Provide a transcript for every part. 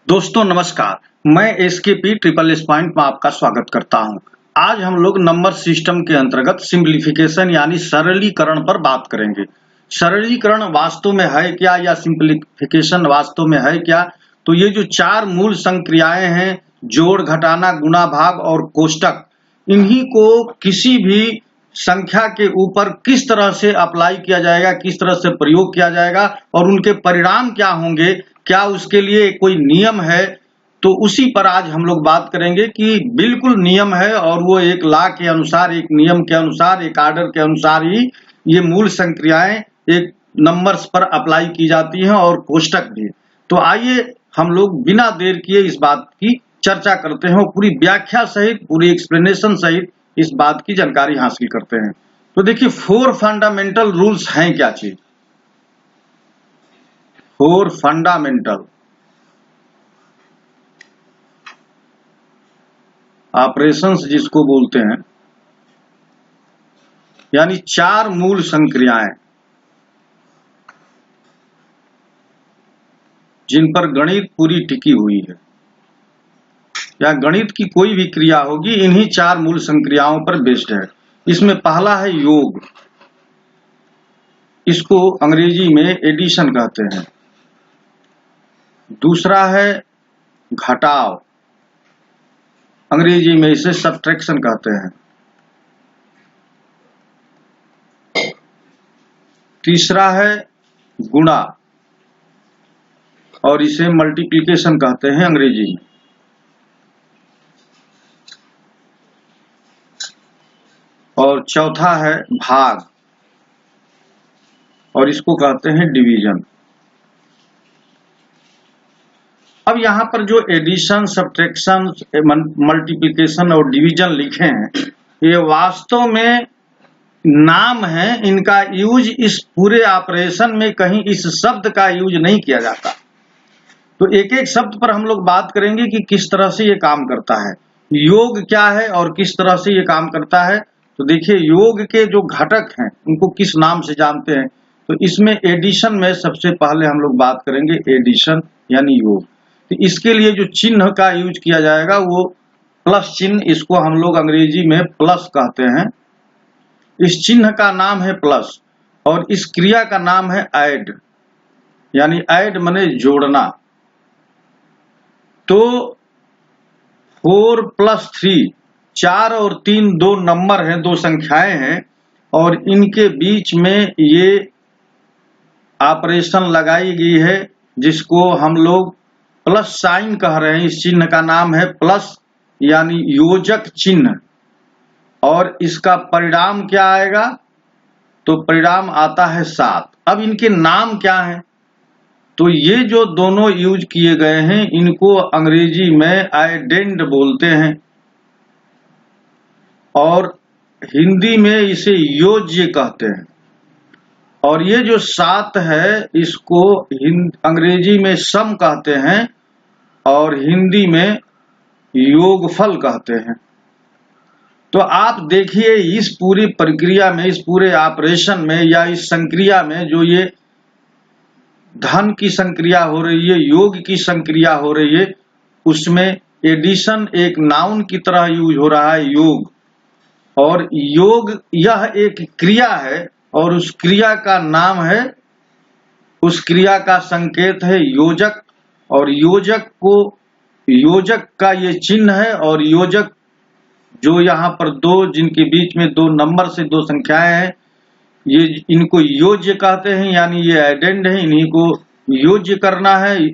दोस्तों नमस्कार, मैं एसकेपी ट्रिपल एस पॉइंट में आपका स्वागत करता हूं। आज हम लोग नंबर सिस्टम के अंतर्गत सिंप्लीफिकेशन यानी सरलीकरण पर बात करेंगे। सरलीकरण वास्तव में है क्या या सिंप्लीफिकेशन वास्तव में है क्या? तो ये जो चार मूल संक्रियाएं हैं, जोड़, घटाना, गुणा, भाग और कोष्टक, इन्हीं को किसी भी संख्या के ऊपर किस तरह से अप्लाई किया जाएगा, किस तरह से प्रयोग किया जाएगा और उनके परिणाम क्या होंगे, क्या उसके लिए कोई नियम है? तो उसी पर आज हम लोग बात करेंगे कि बिल्कुल नियम है और वो एक लॉ के अनुसार, एक नियम के अनुसार, एक आर्डर के अनुसार ही ये मूल संक्रियाएं एक नंबर्स पर अप्लाई की जाती हैं और कोष्टक भी। तो आइए हम लोग बिना देर किए इस बात की चर्चा करते हैं और पूरी व्याख्या सहित, पूरी एक्सप्लेनेशन सहित इस बात की जानकारी हासिल करते हैं। तो देखिए, 4 फंडामेंटल रूल्स हैं क्या चीज? 4 फंडामेंटल ऑपरेशंस जिसको बोलते हैं, यानी 4 मूल संक्रियाएं जिन पर गणित पूरी टिकी हुई है या गणित की कोई भी क्रिया होगी, इन्हीं 4 मूल संक्रियाओं पर बेस्ड है। इसमें पहला है योग, इसको अंग्रेजी में एडिशन कहते हैं। दूसरा है घटाव, अंग्रेजी में इसे सब्ट्रैक्शन कहते हैं। तीसरा है गुणा और इसे मल्टीप्लिकेशन कहते हैं अंग्रेजी में। और चौथा है भाग और इसको कहते हैं डिवीजन। अब यहाँ पर जो एडिशन, सब्ट्रैक्शन, मल्टीप्लिकेशन और डिवीजन लिखे हैं, ये वास्तव में नाम है। इनका यूज इस पूरे ऑपरेशन में कहीं इस शब्द का यूज नहीं किया जाता। तो एक एक शब्द पर हम लोग बात करेंगे कि किस तरह से ये काम करता है। योग क्या है और किस तरह से ये काम करता है? तो देखिए, योग के जो घटक हैं उनको किस नाम से जानते हैं? तो इसमें एडिशन में सबसे पहले हम लोग बात करेंगे एडिशन यानी योग। तो इसके लिए जो चिन्ह का यूज किया जाएगा वो प्लस चिन्ह, इसको हम लोग अंग्रेजी में प्लस कहते हैं। इस चिन्ह का नाम है प्लस और इस क्रिया का नाम है ऐड, यानी ऐड माने जोड़ना। तो 4 + 3, 4 और 3 दो नंबर हैं, दो संख्याएं हैं और इनके बीच में ये ऑपरेशन लगाई गई है जिसको हम लोग प्लस साइन कह रहे हैं। इस चिन्ह का नाम है प्लस, यानी योजक चिन्ह। और इसका परिणाम क्या आएगा? तो परिणाम आता है 7। अब इनके नाम क्या हैं? तो ये जो दोनों यूज किए गए हैं, इनको अंग्रेजी में आइडेंड बोलते हैं और हिंदी में इसे योज्य कहते हैं। और ये जो 7 है, इसको अंग्रेजी में सम कहते हैं और हिंदी में योगफल कहते हैं। तो आप देखिए, इस पूरी प्रक्रिया में, इस पूरे ऑपरेशन में या इस संक्रिया में जो ये धन की संक्रिया हो रही है, योग की संक्रिया हो रही है, उसमें एडिशन एक नाउन की तरह यूज हो रहा है, योग। और योग यह एक क्रिया है और उस क्रिया का नाम है, उस क्रिया का संकेत है योजक। और योजक का ये चिन्ह है और योजक जो यहाँ पर जिनके बीच में 2 नंबर से 2 संख्याएं हैं, ये इनको योज्य कहते हैं, यानी ये आइडेंड है। इन्हीं को योज्य करना है,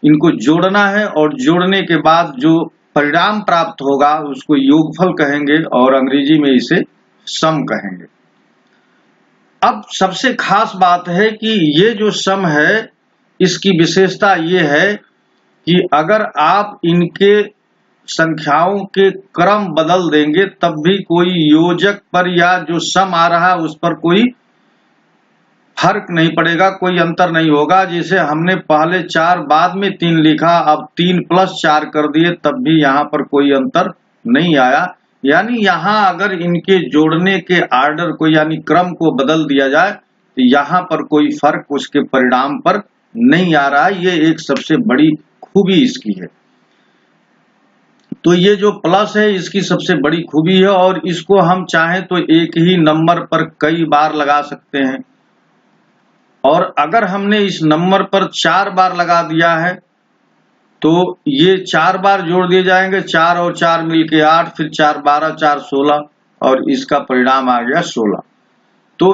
इनको जोड़ना है और जोड़ने के बाद जो परिणाम प्राप्त होगा उसको योगफल कहेंगे और अंग्रेजी में इसे सम कहेंगे। अब सबसे खास बात है कि ये जो सम है, इसकी विशेषता ये है कि अगर आप इनके संख्याओं के क्रम बदल देंगे तब भी कोई योजक पर या जो सम आ रहा है उस पर कोई फर्क नहीं पड़ेगा, कोई अंतर नहीं होगा। जैसे हमने पहले 4 बाद में 3 लिखा, अब 3 + 4 कर दिए, तब भी यहाँ पर कोई अंतर नहीं आया। यानी यहाँ अगर इनके जोड़ने के आर्डर को यानी क्रम को बदल दिया जाए तो यहाँ पर कोई फर्क उसके परिणाम पर नहीं आ रहा है। ये एक सबसे बड़ी खूबी इसकी है। तो ये जो प्लस है इसकी सबसे बड़ी खूबी है, और इसको हम चाहें तो एक ही नंबर पर कई बार लगा सकते हैं। और अगर हमने इस नंबर पर 4 बार लगा दिया है तो ये 4 बार जोड़ दिए जाएंगे, 4 और 4 मिलके 8, फिर 4 12, 4 16, और इसका परिणाम आ गया 16। तो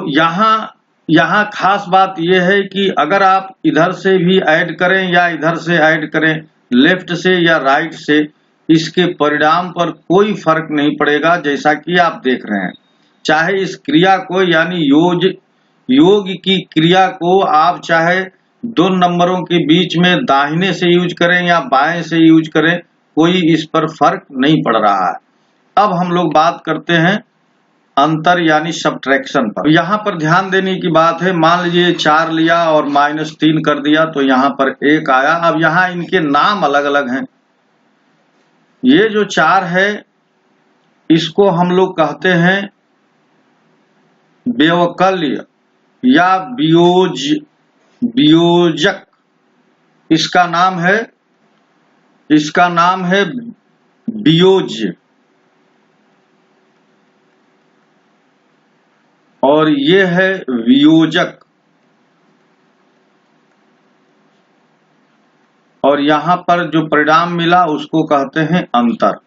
यहाँ खास बात यह है कि अगर आप इधर से भी ऐड करें या इधर से ऐड करें, लेफ्ट से या राइट से, इसके परिणाम पर कोई फर्क नहीं पड़ेगा, जैसा कि आप देख रहे हैं। चाहे इस क्रिया को यानी योग की क्रिया को आप चाहे 2 नंबरों के बीच में दाहिने से यूज करें या बाएं से यूज करें, कोई इस पर फर्क नहीं पड़ रहा है। अब हम लोग बात करते हैं अंतर यानी सब्ट्रैक्शन पर। यहाँ पर ध्यान देने की बात है, मान लीजिए 4 लिया और -3 कर दिया तो यहाँ पर 1 आया। अब यहाँ इनके नाम अलग अलग हैं। ये जो 4 है इसको हम लोग कहते हैं व्यवकल्य या वियोजक। इसका नाम है वियोज्य, और ये है वियोजक, और यहां पर जो परिणाम मिला उसको कहते हैं अंतर।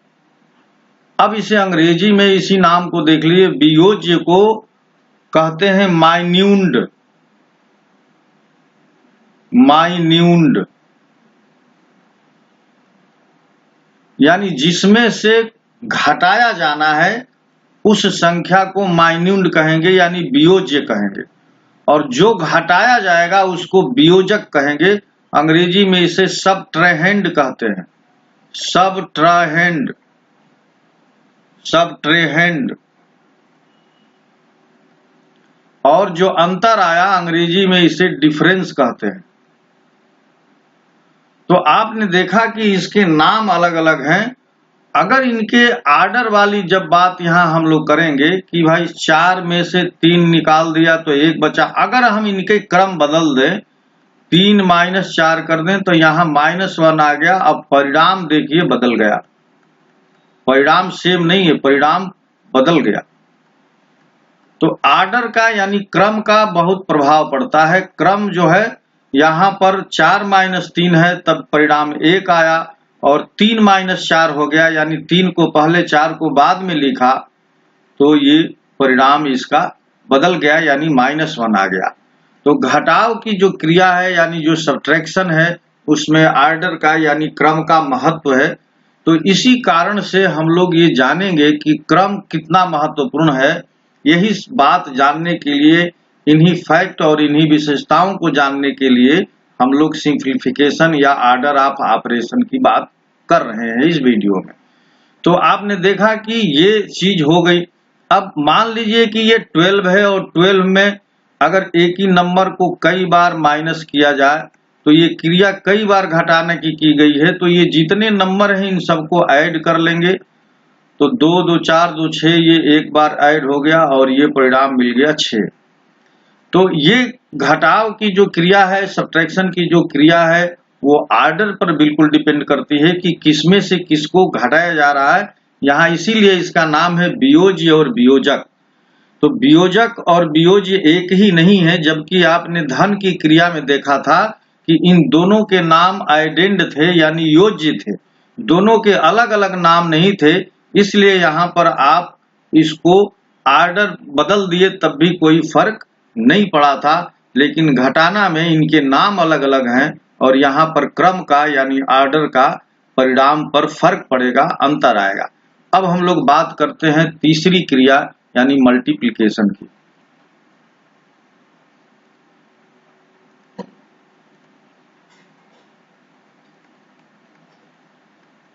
अब इसे अंग्रेजी में इसी नाम को देख लीजिए, वियोज्य को कहते हैं माइन्यून्ड, यानी जिसमें से घटाया जाना है उस संख्या को माइन्यून्ड कहेंगे यानी वियोज्य कहेंगे, और जो घटाया जाएगा उसको वियोजक कहेंगे। अंग्रेजी में इसे सबट्रेहेंड कहते हैं, सबट्रेहेंड। और जो अंतर आया अंग्रेजी में इसे डिफरेंस कहते हैं। तो आपने देखा कि इसके नाम अलग अलग हैं। अगर इनके आर्डर वाली जब बात यहाँ हम लोग करेंगे कि भाई 4 में से 3 निकाल दिया तो 1 बचा, अगर हम इनके क्रम बदल दें, 3 - 4 कर दें तो यहाँ -1 आ गया। अब परिणाम देखिए बदल गया, परिणाम सेम नहीं है, परिणाम बदल गया। तो आर्डर का यानी क्रम का बहुत प्रभाव पड़ता है। क्रम जो है यहाँ पर 4 - 3 है तब परिणाम 1 आया, और 3 - 4 हो गया, यानी 3 को पहले 4 को बाद में लिखा तो ये परिणाम इसका बदल गया यानी -1 आ गया। तो घटाव की जो क्रिया है यानी जो सब्ट्रैक्शन है उसमें आर्डर का यानी क्रम का महत्व है। तो इसी कारण से हम लोग ये जानेंगे कि क्रम कितना महत्वपूर्ण है। यही बात जानने के लिए, इन्हीं फैक्ट और इन्हीं विशेषताओं को जानने के लिए हम लोग सिंप्लीफिकेशन या आर्डर ऑफ ऑपरेशन की बात कर रहे हैं इस वीडियो में। तो आपने देखा कि ये चीज हो गई। अब मान लीजिए कि ये 12 है और 12 में अगर एक ही नंबर को कई बार माइनस किया जाए तो ये क्रिया कई बार घटाने की गई है। तो ये जितने नंबर हैं इन सबको ऐड कर लेंगे तो 2 2 4 2 6, ये एक बार ऐड हो गया और ये परिणाम मिल गया 6। तो ये घटाव की जो क्रिया है, सब्ट्रैक्शन की जो क्रिया है, वो आर्डर पर बिल्कुल डिपेंड करती है कि किसमें से किसको घटाया जा रहा है। यहाँ इसीलिए इसका नाम है वियोज्य और वियोजक। तो वियोजक और वियोज्य एक ही नहीं है, जबकि आपने धन की क्रिया में देखा था कि इन दोनों के नाम आइडेंट थे यानी योज्य थे, दोनों के अलग अलग नाम नहीं थे। इसलिए यहाँ पर आप इसको आर्डर बदल दिए तब भी कोई फर्क नहीं पड़ा था, लेकिन घटाना में इनके नाम अलग अलग हैं और यहाँ पर क्रम का यानी आर्डर का परिणाम पर फर्क पड़ेगा, अंतर आएगा। अब हम लोग बात करते हैं तीसरी क्रिया यानी मल्टीप्लिकेशन की,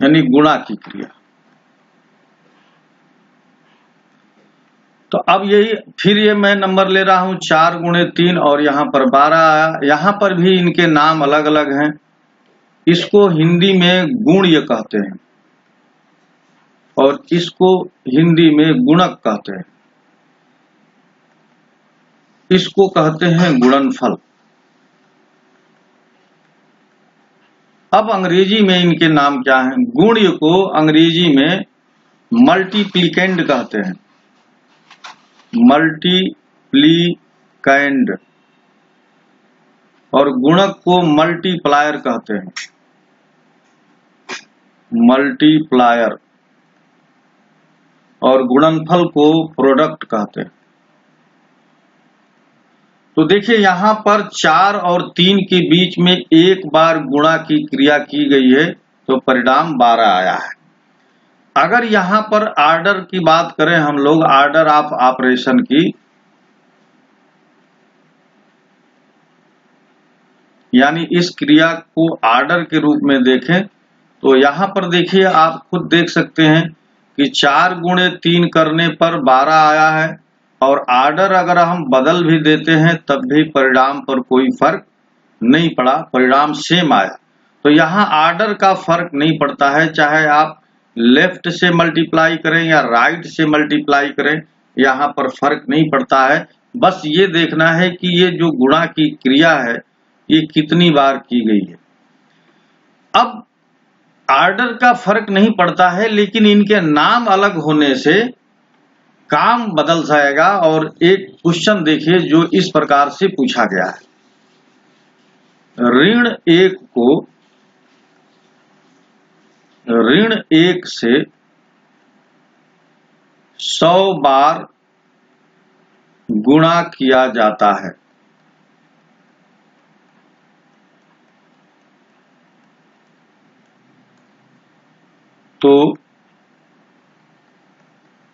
यानी गुणा की क्रिया। तो अब यही फिर ये मैं नंबर ले रहा हूं 4 × 3 और यहाँ पर 12 आया। यहाँ पर भी इनके नाम अलग अलग हैं। इसको हिंदी में गुण्य कहते हैं और इसको हिंदी में गुणक कहते हैं, इसको कहते हैं गुणनफल। अब अंग्रेजी में इनके नाम क्या हैं? गुण्य को अंग्रेजी में मल्टीप्लिकेंड कहते हैं, मल्टीप्लिकेंड, और गुणक को मल्टीप्लायर कहते हैं, मल्टीप्लायर, और गुणनफल को प्रोडक्ट कहते हैं। तो देखिए यहां पर 4 और 3 के बीच में एक बार गुणा की क्रिया की गई है तो परिणाम 12 आया है। अगर यहां पर आर्डर की बात करें हम लोग, आर्डर ऑफ ऑपरेशन की, यानी इस क्रिया को आर्डर के रूप में देखें तो यहां पर देखिए आप खुद देख सकते हैं कि 4 गुणे 3 करने पर 12 आया है, और आर्डर अगर हम बदल भी देते हैं तब भी परिणाम पर कोई फर्क नहीं पड़ा, परिणाम सेम आया। तो यहाँ आर्डर का फर्क नहीं पड़ता है, चाहे आप लेफ्ट से मल्टीप्लाई करें या राइट से मल्टीप्लाई करें, यहाँ पर फर्क नहीं पड़ता है। बस ये देखना है कि ये जो गुणा की क्रिया है ये कितनी बार की गई है। अब आर्डर का फर्क नहीं पड़ता है, लेकिन इनके नाम अलग होने से काम बदल जाएगा। और एक क्वेश्चन देखिए जो इस प्रकार से पूछा गया है, ऋण 1 को ऋण 1 से 100 बार गुणा किया जाता है, तो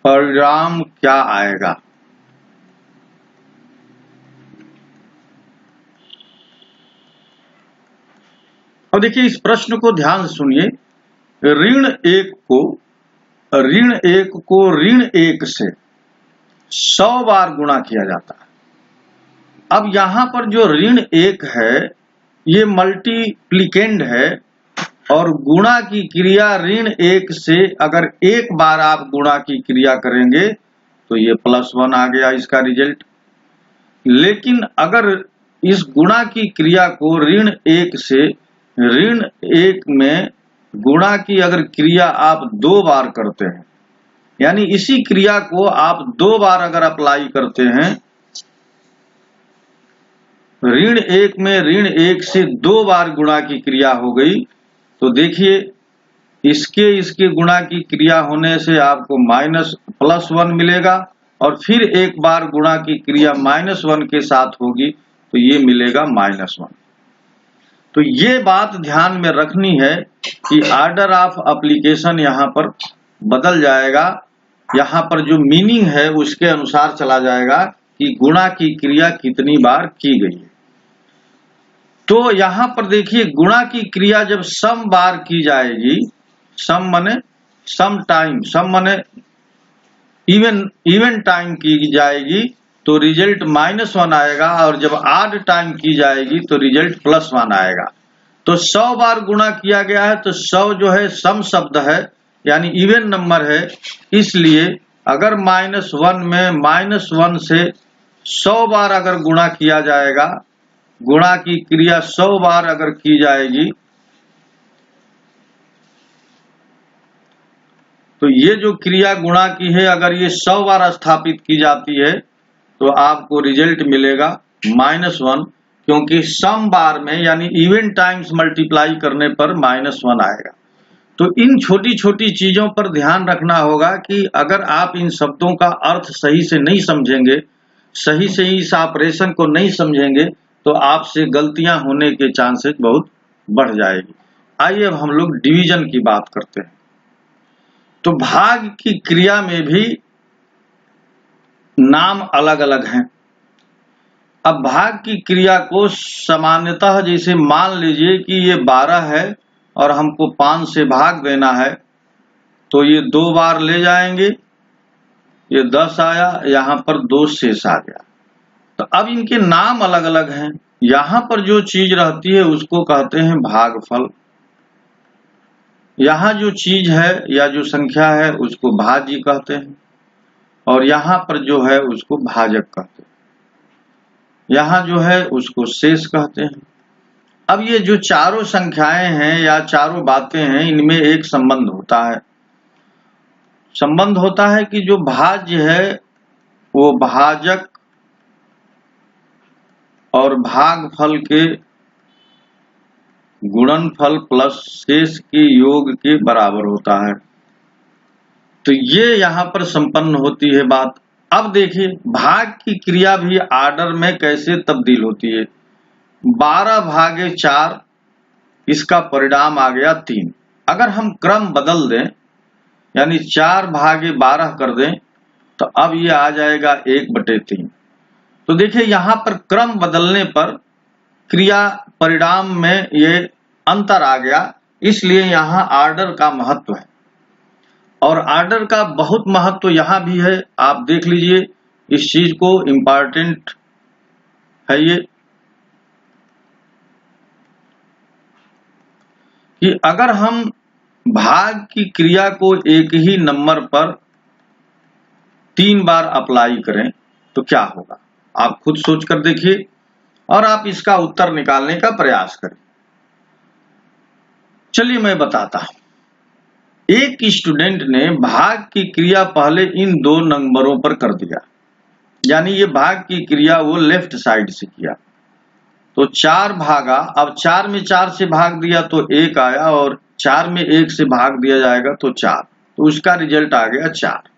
परिणाम क्या आएगा? अब देखिए इस प्रश्न को ध्यान से सुनिए। ऋण 1 को ऋण 1 से 100 बार गुणा किया जाता है। अब यहां पर जो ऋण 1 है ये मल्टीप्लिकेंड है, और गुणा की क्रिया ऋण 1 से अगर एक बार आप गुणा की क्रिया करेंगे तो ये +1 आ गया इसका रिजल्ट। लेकिन अगर इस गुणा की क्रिया को ऋण 1 से ऋण 1 में गुणा की अगर क्रिया आप 2 बार करते हैं, यानी इसी क्रिया को आप 2 बार अगर अप्लाई करते हैं, ऋण 1 में ऋण 1 से 2 बार गुणा की क्रिया हो गई, तो देखिए इसके गुणा की क्रिया होने से आपको +1 मिलेगा, और फिर एक बार गुणा की क्रिया -1 के साथ होगी तो ये मिलेगा -1। तो ये बात ध्यान में रखनी है कि आर्डर ऑफ एप्लीकेशन यहाँ पर बदल जाएगा, यहाँ पर जो मीनिंग है उसके अनुसार चला जाएगा कि गुणा की क्रिया कितनी बार की गई है। तो यहाँ पर देखिए गुणा की क्रिया जब सम बार की जाएगी, सम माने सम टाइम, सम माने इवन टाइम की जाएगी तो रिजल्ट -1 आएगा, और जब ऑड टाइम की जाएगी तो रिजल्ट +1 आएगा। तो 100 बार गुणा किया गया है तो 100 जो है सम शब्द है, यानी इवन नंबर है, इसलिए अगर -1 में -1 से 100 बार अगर गुणा किया जाएगा, गुणा की क्रिया 100 बार अगर की जाएगी, तो ये जो क्रिया गुणा की है अगर ये 100 बार स्थापित की जाती है तो आपको रिजल्ट मिलेगा -1, क्योंकि सम बार में यानी इवन टाइम्स मल्टीप्लाई करने पर -1 आएगा। तो इन छोटी छोटी चीजों पर ध्यान रखना होगा कि अगर आप इन शब्दों का अर्थ सही से नहीं समझेंगे, सही से इस ऑपरेशन को नहीं समझेंगे, तो आपसे गलतियां होने के चांसेस बहुत बढ़ जाएगी। आइए अब हम लोग डिवीजन की बात करते हैं। तो भाग की क्रिया में भी नाम अलग अलग हैं। अब भाग की क्रिया को सामान्यतः जैसे मान लीजिए कि ये 12 है और हमको 5 से भाग देना है, तो ये 2 बार ले जाएंगे, ये 10 आया, यहाँ पर 2 शेष आ गया। तो अब इनके नाम अलग अलग हैं। यहाँ पर जो चीज रहती है उसको कहते हैं भागफल, यहाँ जो चीज है या जो संख्या है उसको भाज्य कहते हैं, और यहाँ पर जो है उसको भाजक कहते हैं, यहाँ जो है उसको शेष कहते हैं। अब ये जो चारों संख्याएं हैं या चारों बातें हैं, इनमें एक संबंध होता है। संबंध होता है कि जो भाज्य है वो भाजक और भागफल के गुणनफल प्लस शेष के योग के बराबर होता है। तो ये यहाँ पर संपन्न होती है बात। अब देखिए भाग की क्रिया भी आर्डर में कैसे तब्दील होती है। 12 भागे 4, इसका परिणाम आ गया 3। अगर हम क्रम बदल दें यानी 4 भागे 12 कर दें तो अब ये आ जाएगा 1/3। तो देखिए यहाँ पर क्रम बदलने पर क्रिया परिणाम में ये अंतर आ गया, इसलिए यहाँ आर्डर का महत्व है। और आर्डर का बहुत महत्व यहाँ भी है, आप देख लीजिए इस चीज को, इम्पॉर्टेंट है ये कि अगर हम भाग की क्रिया को एक ही नंबर पर 3 बार अप्लाई करें तो क्या होगा, आप खुद सोच कर देखिए और आप इसका उत्तर निकालने का प्रयास करें। चलिए मैं बताता हूं। एक स्टूडेंट ने भाग की क्रिया पहले इन 2 नंबरों पर कर दिया, यानी ये भाग की क्रिया वो लेफ्ट साइड से किया, तो 4 भागा। अब 4 में 4 से भाग दिया तो 1 आया, और 4 में 1 से भाग दिया जाएगा तो 4, तो उसका रिजल्ट आ गया 4।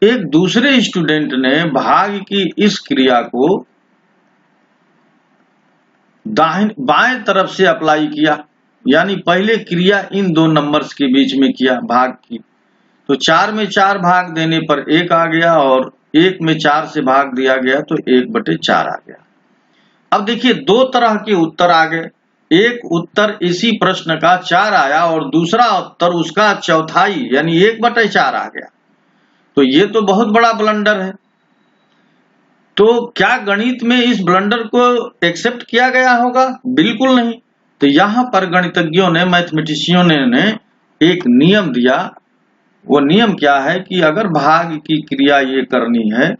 एक दूसरे स्टूडेंट ने भाग की इस क्रिया को बाएं तरफ से अप्लाई किया, यानी पहले क्रिया इन 2 नंबर्स के बीच में किया भाग की, तो 4 में 4 भाग देने पर 1 आ गया, और 1 में 4 से भाग दिया गया तो 1/4 आ गया। अब देखिए 2 तरह के उत्तर आ गए। एक उत्तर इसी प्रश्न का 4 आया और दूसरा उत्तर उसका चौथाई यानी 1/4 आ गया। तो ये तो बहुत बड़ा ब्लंडर है। तो क्या गणित में इस ब्लंडर को एक्सेप्ट किया गया होगा? बिल्कुल नहीं। तो यहां पर गणितज्ञों ने, मैथमेटिशियनों ने एक नियम दिया। वो नियम क्या है कि अगर भाग की क्रिया ये करनी है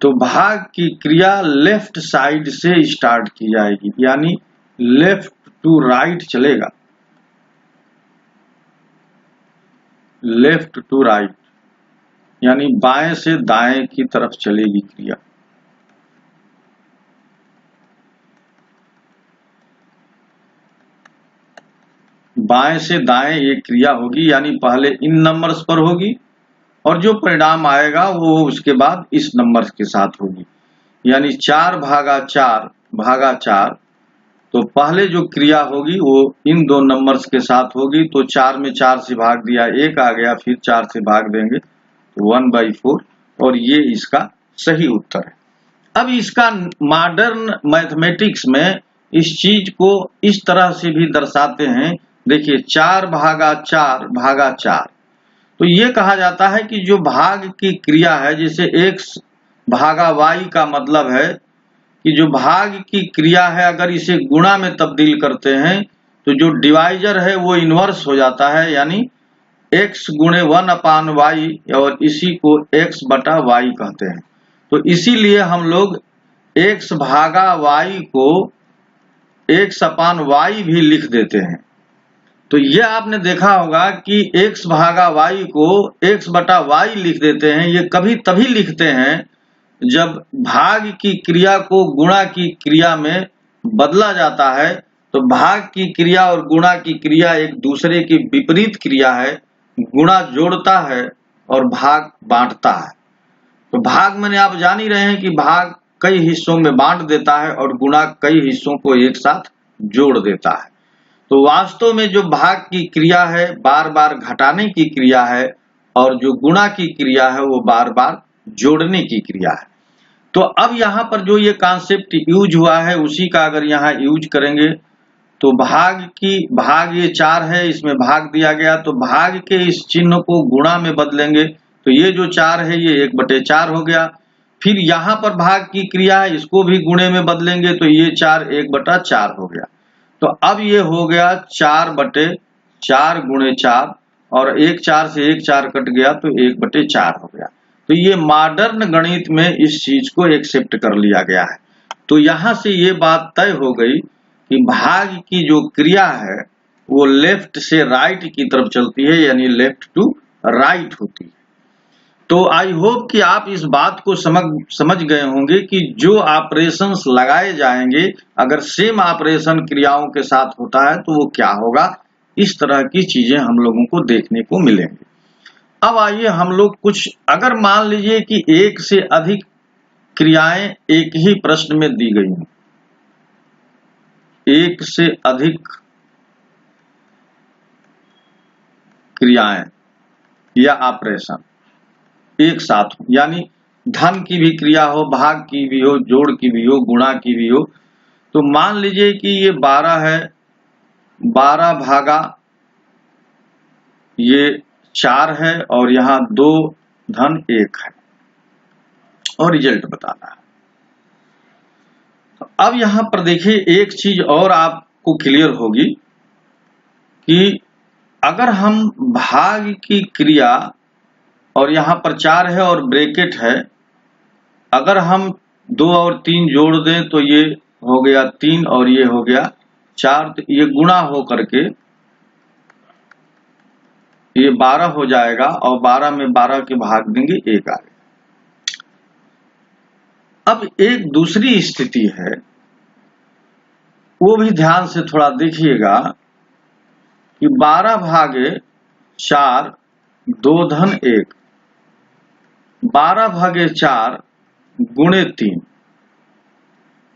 तो भाग की क्रिया लेफ्ट साइड से स्टार्ट की जाएगी, यानी लेफ्ट टू राइट चलेगा, लेफ्ट टू राइट यानी बाएं से दाएं की तरफ चलेगी क्रिया। बाएं से दाएं ये क्रिया होगी, यानी पहले इन नंबर्स पर होगी और जो परिणाम आएगा वो उसके बाद इस नंबर के साथ होगी, यानी 4 भागा 4 तो पहले जो क्रिया होगी वो इन 2 नंबर्स के साथ होगी। तो 4 में 4 से भाग दिया 1 आ गया, फिर 4 से भाग देंगे तो 1/4, और ये इसका सही उत्तर है। अब इसका मॉडर्न मैथमेटिक्स में इस चीज को इस तरह से भी दर्शाते हैं। देखिए 4 भागा 4 तो ये कहा जाता है कि जो भाग की क्रिया है, जैसे x भागा y का मतलब है कि जो भाग की क्रिया है अगर इसे गुणा में तब्दील करते हैं तो जो डिवाइजर है वो इनवर्स हो जाता है, यानी x गुणे 1/y, और इसी को x/y कहते हैं। तो इसीलिए हम लोग x भागा y को x/y भी लिख देते हैं। तो ये आपने देखा होगा कि x भागा y को x/y लिख देते हैं। ये कभी तभी लिखते हैं जब भाग की क्रिया को गुणा की क्रिया में बदला जाता है। तो भाग की क्रिया और गुणा की क्रिया एक दूसरे की विपरीत क्रिया है। गुणा जोड़ता है और भाग बांटता है। तो भाग मैंने आप जान ही रहे हैं कि भाग कई हिस्सों में बांट देता है और गुणा कई हिस्सों को एक साथ जोड़ देता है। तो वास्तव में जो भाग की क्रिया है बार बार घटाने की क्रिया है, और जो गुणा की क्रिया है वो बार बार जोड़ने की क्रिया है। तो अब यहाँ पर जो ये कॉन्सेप्ट यूज हुआ है उसी का अगर यहाँ यूज करेंगे तो भाग ये 4 है, इसमें भाग दिया गया तो भाग के इस चिन्ह को गुणा में बदलेंगे तो ये जो 4 है ये 1/4 हो गया। फिर यहाँ पर भाग की क्रिया है, इसको भी गुणे में बदलेंगे तो ये 4 1/4 हो गया। तो अब ये हो गया 4/4 गुणे 4, और 1 4 से 1 4 कट गया तो 1/4 हो गया। तो ये मॉडर्न गणित में इस चीज को एक्सेप्ट कर लिया गया है। तो यहां से ये बात तय हो गई कि भाग की जो क्रिया है वो लेफ्ट से राइट की तरफ चलती है, यानी लेफ्ट टू राइट होती है। तो आई होप कि आप इस बात को समझ गए होंगे कि जो ऑपरेशंस लगाए जाएंगे अगर सेम ऑपरेशन क्रियाओं के साथ होता है तो वो क्या होगा। इस तरह की चीजें हम लोगों को देखने को मिलेंगी। अब आइए हम लोग कुछ, अगर मान लीजिए कि एक से अधिक क्रियाएं एक ही प्रश्न में दी गई हैं, एक से अधिक क्रियाएं या ऑपरेशन एक साथ हो, यानी धन की भी क्रिया हो, भाग की भी हो, जोड़ की भी हो, गुणा की भी हो। तो मान लीजिए कि ये 12 है, 12 भागा ये 4 है और यहां 2 धन 1 है और रिजल्ट बताना है। तो अब यहां पर देखिए एक चीज और आपको क्लियर होगी कि अगर हम भाग की क्रिया, और यहां पर 4 है और ब्रैकेट है, अगर हम 2 और 3 जोड़ दें तो ये हो गया 3 और ये हो गया 4, तो ये गुणा हो करके ये 12 हो जाएगा और 12 में 12 के भाग देंगे 1 आ गया। अब एक दूसरी स्थिति है, वो भी ध्यान से थोड़ा देखिएगा कि 12 भागे 4 2 धन 1, 12 भागे 4 गुणे 3,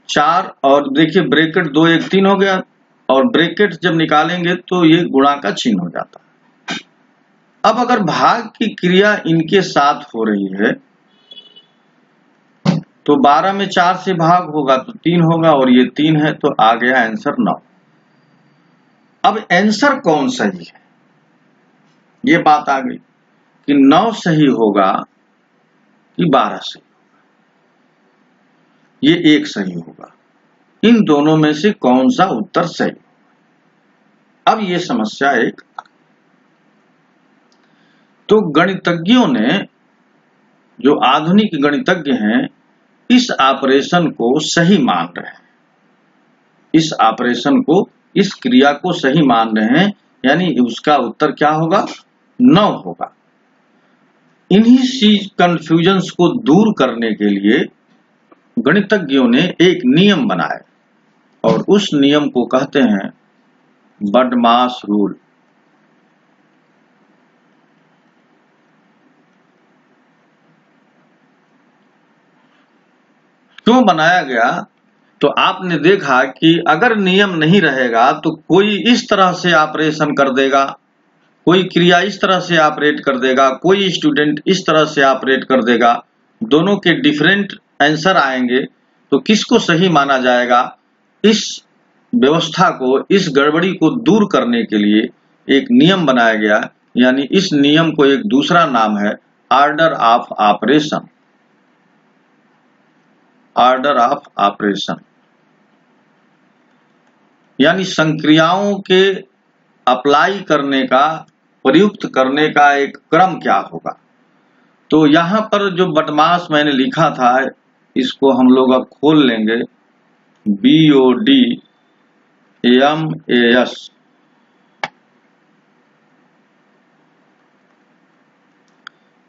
4 और देखिए ब्रैकेट 2 1 3 हो गया और ब्रैकेट जब निकालेंगे तो ये गुणा का चिन्ह हो जाता है। अब अगर भाग की क्रिया इनके साथ हो रही है तो 12 में 4 से भाग होगा तो 3 होगा और ये 3 है तो आ गया आंसर 9। अब आंसर कौन सही है, ये बात आ गई कि 9 सही होगा कि 12 सही होगा, ये एक सही होगा, इन दोनों में से कौन सा उत्तर सही होगा। अब ये समस्या एक, तो गणितज्ञों ने, जो आधुनिक गणितज्ञ हैं, इस ऑपरेशन को सही मान रहे हैं, इस ऑपरेशन को, इस क्रिया को सही मान रहे हैं, यानी उसका उत्तर क्या होगा 9 होगा। इन्हीं चीज कंफ्यूजन्स को दूर करने के लिए गणितज्ञों ने एक नियम बनाया और उस नियम को कहते हैं बडमास रूल। क्यों बनाया गया, तो आपने देखा कि अगर नियम नहीं रहेगा तो कोई इस तरह से ऑपरेशन कर देगा, कोई क्रिया इस तरह से ऑपरेट कर देगा, कोई स्टूडेंट इस तरह से ऑपरेट कर देगा, दोनों के डिफरेंट आंसर आएंगे, तो किसको सही माना जाएगा। इस व्यवस्था को, इस गड़बड़ी को दूर करने के लिए एक नियम बनाया गया, यानी इस नियम को एक दूसरा नाम है order of operation, order of operation, यानी संक्रियाओं के अप्लाई करने का, प्रयुक्त करने का एक क्रम क्या होगा। तो यहां पर जो बदमाश मैंने लिखा था इसको हम लोग अब खोल लेंगे, BODMAS।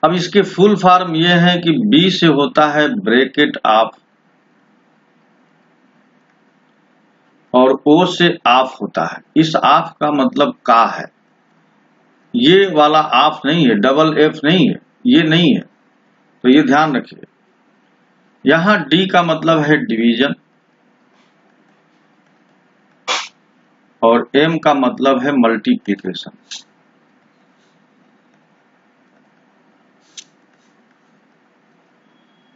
अब इसके फुल फॉर्म ये है कि B से होता है ब्रैकेट ऑफ और O से ऑफ होता है। इस ऑफ का मतलब का है, ये वाला ऑफ नहीं है, डबल F नहीं है, ये नहीं है, तो ये ध्यान रखिए। यहां D का मतलब है डिवीजन और M का मतलब है मल्टीप्लिकेशन।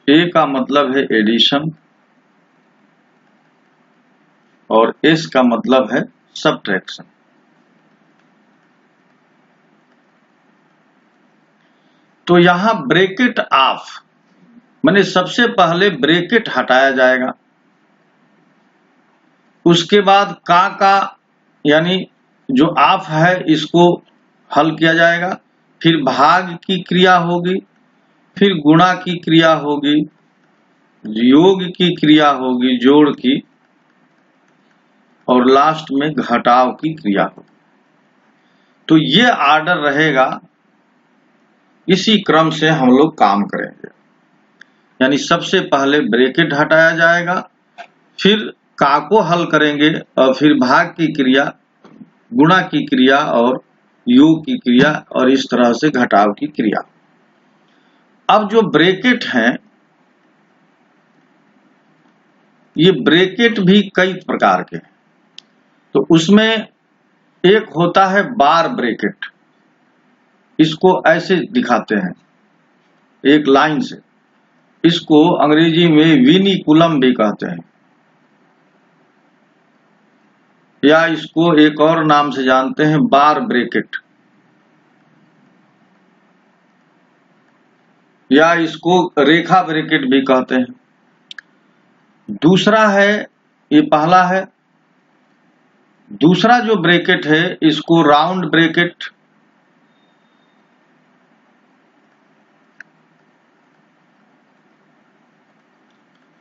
A का मतलब है एडिशन और S का मतलब है सब्ट्रैक्शन। तो यहां ब्रैकेट ऑफ माने सबसे पहले ब्रैकेट हटाया जाएगा, उसके बाद का यानी जो ऑफ है इसको हल किया जाएगा, फिर भाग की क्रिया होगी, फिर गुणा की क्रिया होगी, योग की क्रिया होगी जोड़ की, और लास्ट में घटाव की क्रिया होगी। तो ये आर्डर रहेगा, इसी क्रम से हम लोग काम करेंगे। यानी सबसे पहले ब्रैकेट हटाया जाएगा, फिर का को हल करेंगे, और फिर भाग की क्रिया, गुणा की क्रिया और योग की क्रिया, और इस तरह से घटाव की क्रिया। अब जो ब्रैकेट हैं, ये ब्रैकेट भी कई प्रकार के हैं। तो उसमें एक होता है बार ब्रैकेट, इसको ऐसे दिखाते हैं एक लाइन से, इसको अंग्रेजी में विनिकुलम भी कहते हैं, या इसको एक और नाम से जानते हैं बार ब्रैकेट, या इसको रेखा ब्रैकेट भी कहते हैं। दूसरा है, ये पहला है। दूसरा जो ब्रैकेट है इसको राउंड ब्रैकेट,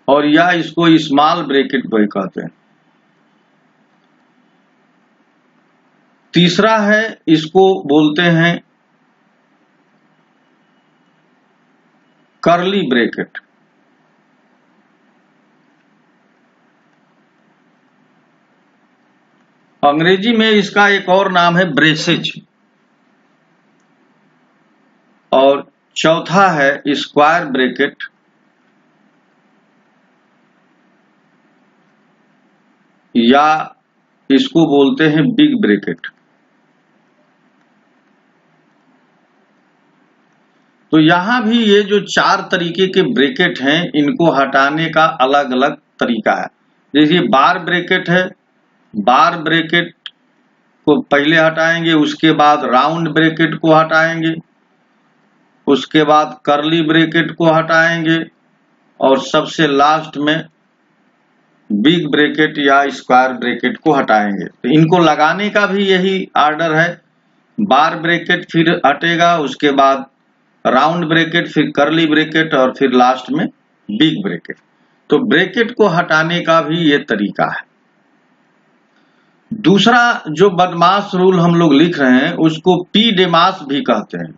और या इसको स्मॉल ब्रैकेट भी कहते हैं। तीसरा है, इसको बोलते हैं कर्ली ब्रैकेट। अंग्रेजी में इसका एक और नाम है ब्रेसेज। और चौथा है स्क्वायर ब्रैकेट, या इसको बोलते हैं बिग ब्रैकेट। तो यहां भी ये जो चार तरीके के ब्रैकेट हैं, इनको हटाने का अलग अलग तरीका है। जैसे बार ब्रैकेट है, बार ब्रैकेट को पहले हटाएंगे, उसके बाद राउंड ब्रैकेट को हटाएंगे, उसके बाद कर्ली ब्रैकेट को हटाएंगे, और सबसे लास्ट में बिग ब्रैकेट या स्क्वायर ब्रैकेट को हटाएंगे। तो इनको लगाने का भी यही आर्डर है, बार ब्रैकेट फिर हटेगा, उसके बाद राउंड ब्रैकेट, फिर कर्ली ब्रैकेट, और फिर लास्ट में बिग ब्रैकेट। तो ब्रैकेट को हटाने का भी ये तरीका है। दूसरा जो बदमाश रूल हम लोग लिख रहे हैं उसको पीडेमास भी कहते हैं,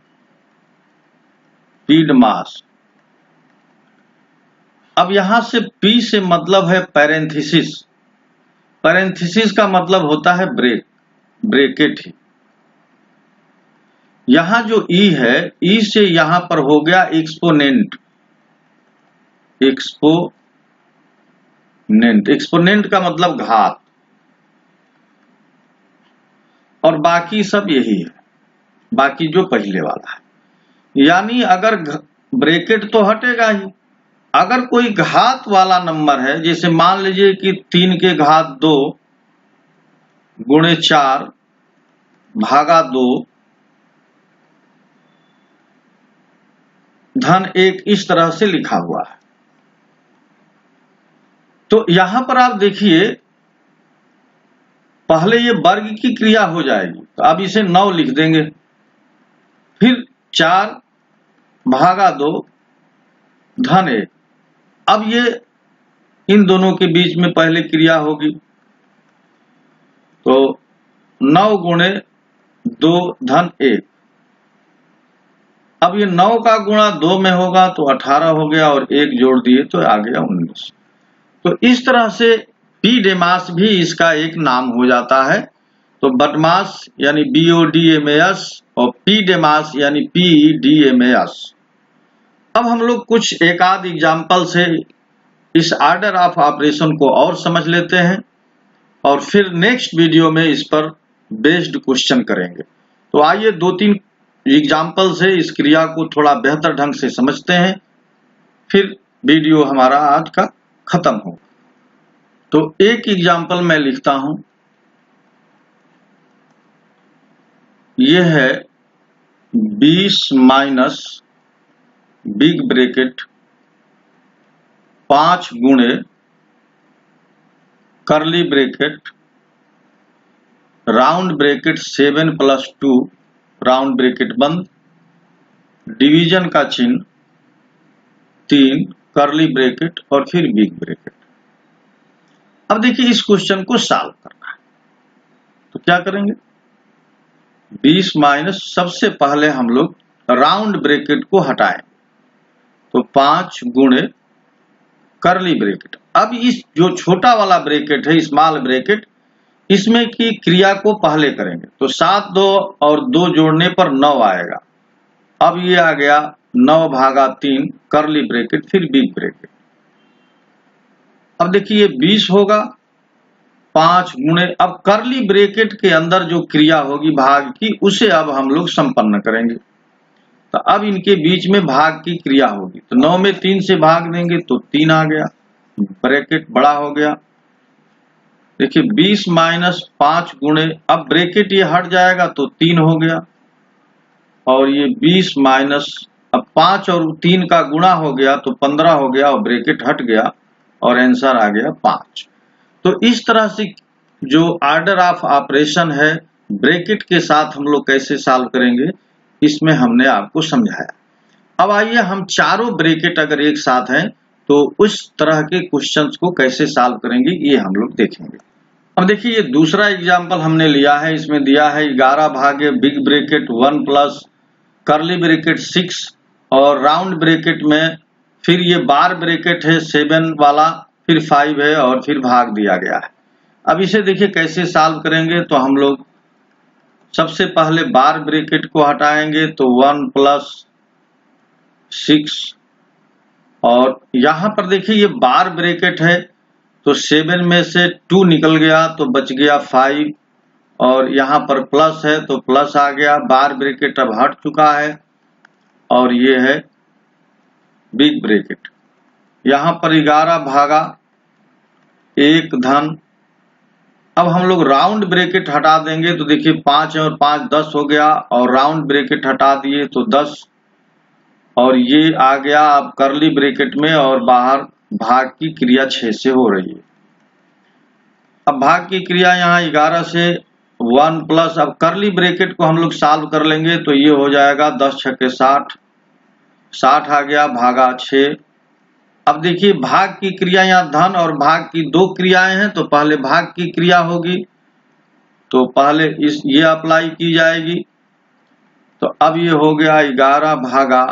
पीडमास। अब यहां से पी से मतलब है पैरेंथेसिस। पैरेंथेसिस का मतलब होता है ब्रेक, ब्रैकेट ही। यहां जो ई है, ई से यहां पर हो गया एक्सपोनेंट। एक्सपोनेंट, एक्सपोनेंट का मतलब घात, और बाकी सब यही है, बाकी जो पहले वाला है। यानी अगर ब्रैकेट तो हटेगा ही, अगर कोई घात वाला नंबर है, जैसे मान लीजिए कि 3 के घात 2 गुणे 4 भागा 2 धन 1, इस तरह से लिखा हुआ है। तो यहां पर आप देखिए, पहले ये वर्ग की क्रिया हो जाएगी, तो अब इसे 9 लिख देंगे, फिर 4 भागा 2 धन 1। अब ये इन दोनों के बीच में पहले क्रिया होगी, तो 9 गुणे 2 धन 1। अब ये 9 का गुणा 2 में होगा तो 18 हो गया, और 1 जोड़ दिए तो आ गया 19। तो इस तरह से पीडेमास भी इसका एक नाम हो जाता है। तो बदमाश यानी BODMAS, और पीडेमास यानी PEDMAS। अब हम लोग कुछ एक आध एग्जाम्पल से इस आर्डर ऑफ ऑपरेशन को और समझ लेते हैं, और फिर नेक्स्ट वीडियो में इस पर बेस्ड क्वेश्चन करेंगे। तो आइए 2-3 एग्जाम्पल से इस क्रिया को थोड़ा बेहतर ढंग से समझते हैं, फिर वीडियो हमारा आज का खत्म हो। तो एक एग्जाम्पल मैं लिखता हूं, यह है 20 माइनस बिग ब्रैकेट 5 गुणे curly bracket round bracket 7 + 2 round bracket बंद, डिवीजन का चिन्ह 3 कर्ली ब्रैकेट और फिर बिग ब्रैकेट। अब देखिए इस क्वेश्चन को सॉल्व करना है तो क्या करेंगे, 20 माइनस, सबसे पहले हम लोग राउंड ब्रैकेट को हटाएं तो 5 गुणे कर्ली ब्रैकेट। अब इस जो छोटा वाला ब्रैकेट है, स्मॉल ब्रैकेट, इसमें की क्रिया को पहले करेंगे तो 7 2 और 2 जोड़ने पर 9 आएगा। अब ये आ गया 9/3 कर्ली ब्रैकेट फिर बिग ब्रैकेट। अब देखिए 20 होगा 5 गुणे, अब कर्ली ब्रैकेट के अंदर जो क्रिया होगी भाग की, उसे अब हम लोग संपन्न करेंगे। तो अब इनके बीच में भाग की क्रिया होगी तो 9 में 3 से भाग देंगे तो 3 आ गया, ब्रैकेट बड़ा हो गया। देखिए 20 माइनस 5 गुणे, अब ब्रैकेट ये हट जाएगा तो 3 हो गया, और ये 20 माइनस, अब 5 और 3 का गुणा हो गया तो 15 हो गया और ब्रैकेट हट गया और आंसर आ गया 5। तो इस तरह से जो ऑर्डर ऑफ ऑपरेशन है ब्रैकेट के साथ हम लोग कैसे सॉल्व करेंगे, इसमें हमने आपको समझाया। अब आइए हम चारों ब्रैकेट अगर एक साथ हैं तो उस तरह के क्वेश्चंस को कैसे सॉल्व करेंगे ये हम लोग देखेंगे। अब देखिए ये दूसरा एग्जांपल हमने लिया है, इसमें दिया है 11 भागे big bracket 1 plus curly bracket 6 और राउंड ब्रैकेट में फिर ये बार ब्रैकेट है 7 वाला, फिर 5 है और फिर भाग दिया गया है। अब इसे देखिए कैसे सॉल्व करेंगे, तो हम लोग सबसे पहले बार ब्रैकेट को हटाएंगे तो 1 प्लस 6, और यहां पर देखिए ये बार ब्रैकेट है तो 7 में से 2 निकल गया तो बच गया 5, और यहाँ पर प्लस है तो प्लस आ गया, बार ब्रैकेट अब हट चुका है, और ये है बिग ब्रैकेट। यहाँ पर 11 भागा 1 धन। अब हम लोग राउंड ब्रैकेट हटा देंगे तो देखिए 5 और 5 10 हो गया, और राउंड ब्रैकेट हटा दिए तो 10, और ये आ गया अब कर्ली ब्रैकेट में, और बाहर भाग की क्रिया 6 से हो रही है। अब भाग की क्रिया यहाँ 11 से 1 प्लस, अब कर्ली ब्रैकेट को हम लोग सॉल्व कर लेंगे तो ये हो जाएगा 10 छक्के 60, 60 आ गया भागा 6। अब देखिए भाग की क्रिया यहाँ धन और भाग की 2 क्रियाएं हैं तो पहले भाग की क्रिया होगी तो पहले ये अप्लाई की जाएगी। तो अब ये हो गया 11 भागा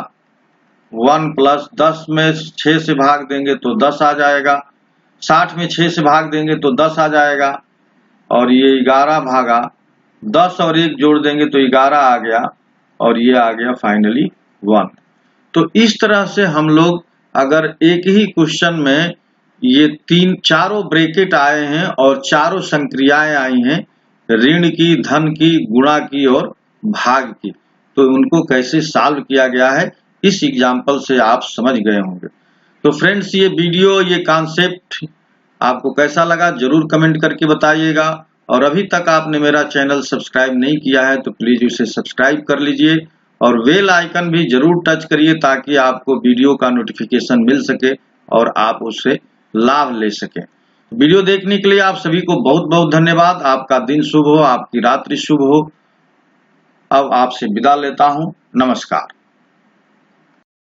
1 प्लस 10 में 6 से भाग देंगे तो 10 आ जाएगा, 60 में 6 से भाग देंगे तो 10 आ जाएगा, और ये 11 भागा 10 और 1 जोड़ देंगे तो 11 आ गया, और ये आ गया फाइनली 1। तो इस तरह से हम लोग अगर एक ही क्वेश्चन में ये चारों ब्रैकेट आए हैं और चारों संक्रियाएं आई हैं, ऋण की, धन की, गुणा की और भाग की, तो उनको कैसे सॉल्व किया गया है इस एग्जाम्पल से आप समझ गए होंगे। तो फ्रेंड्स ये वीडियो, ये कॉन्सेप्ट आपको कैसा लगा जरूर कमेंट करके बताइएगा, और अभी तक आपने मेरा चैनल सब्सक्राइब नहीं किया है तो प्लीज उसे सब्सक्राइब कर लीजिए, और बेल आइकन भी जरूर टच करिए ताकि आपको वीडियो का नोटिफिकेशन मिल सके और आप उससे लाभ ले सकें। वीडियो देखने के लिए आप सभी को बहुत बहुत धन्यवाद। आपका दिन शुभ हो, आपकी रात्रि शुभ हो। अब आपसे विदा लेता हूं, नमस्कार।